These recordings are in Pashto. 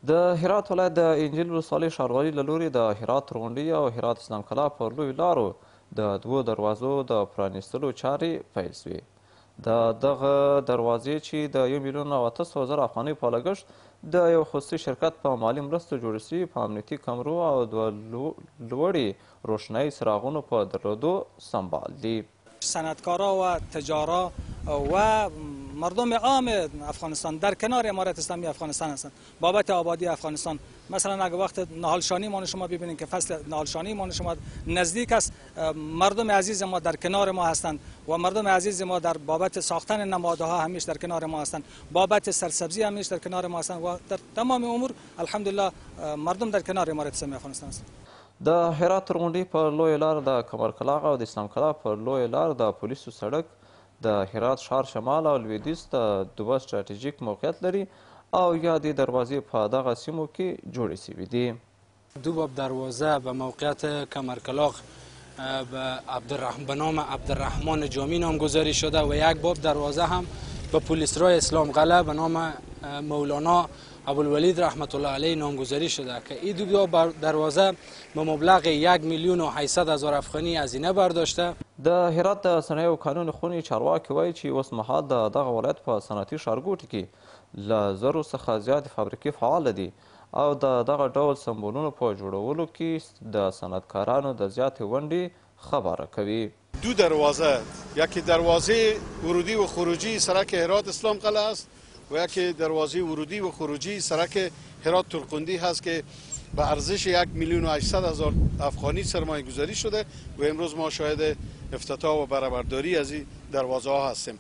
د هرات ولایت د انجیل ولسوالۍ ښاروالۍ له لوري د هرات ترغونډۍ او هرات اسلام کلا پر لویو لارو د 2 دروازو د پرانیستلو چارې پیل سوې. د دغه دروازې چې د 1,800,000 افغانۍ په لګښت د یو خصوصي شرکت په مالي مرستو جوړې سوي په امنیتي کمرو او 2 لوړې روشنایي څراغونو په درلودو سمبال دي. صنعتکارا و تجارا و مردم عام افغانستان در کنار امارت اسلامی افغانستان هستند بابت آبادی افغانستان. مثلا اگر وقت نهالشانی ما شما ببینید که فصل نهالشانی ما شما نزدیک است، مردم عزیز ما در کنار ما هستند و مردم عزیز ما در بابت ساختن نمادها همیش در کنار ما هستند، بابت سرسبزی همیش در کنار ما هستند و در تمام امور الحمدلله مردم در کنار امارت اسلامی افغانستان هستند. د هرات ترغونډۍ پر لویه لار د کمرکلاغ او د اسلام کلا پر لویه لار د پولیسو سړک د هرات ښار شمال او لویدیځ ته 2 ستراتیژیک موقعیت لري او یا د دروازې په دغه سیمو کې جوړې شوي دي. 2 باب دروازه به موقعیت کمرکلاغ به نام عبدالرحمن جامی نامگذاری شده و یک باب دروازه هم به پلیسرای اسلام قلعه به نام مولانا ابوالولید رحمت الله علیه نامگذاری شده که این 2 باب دروازه به مبلغ 1,800,000 افغانی هزینه برداشته. د هرات د صنایع او کانونو خونې چارواکي وایي چې اوس مهال د دغه ولایت په صنعتي ښارګوټي کې له 1,000 څخه زیاتې فابریکې فعاله دي او د دغه ډول سمبولونو په جوړولو کې د صنعتکارانو د زیاتې ونډې خبره کوي. 2 دروازه، یکی دروازه ورودی و خروجی سرک هرات اسلام قلعه است و یکی دروازه ورودی و خروجی سرک هرات ترغونډۍ هست که به ارزش 1,800,000 افغانی سرمایه گذاری شده و امروز ما شاهد افتتاح و برآورداری از این دروازه ها هستیم.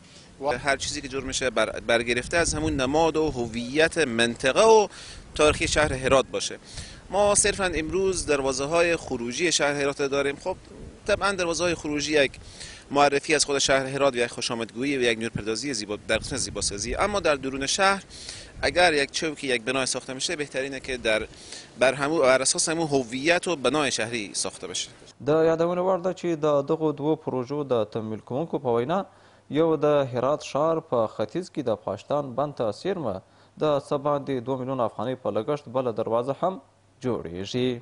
هر چیزی که جور میشه برگرفته از همون نماد و هویت منطقه و تاریخی شهر هرات باشه. ما صرفا امروز دروازه های خروجی شهر هرات داریم. خب طبعا دروازه های خروجی یک معرفی از خود شهر هرات و یک خوشامدگویی و یک نورپردازی در قسمت زیباسازی، اما در درون شهر اگر یک چوکی یک بنای ساخته میشه بهترینه که بر اساس همون هویت و بنای شهری ساخته بشه. د یادونې وړ ده چې د دغو 2 پروژو د تمویل کوونکو په وینا یو د هرات ښار په ختیځ کې د پاشتان بند ته څیرمه د څه باندې 2 میلیونه افغانۍ په لګښت بله دروازه هم جوړیږي.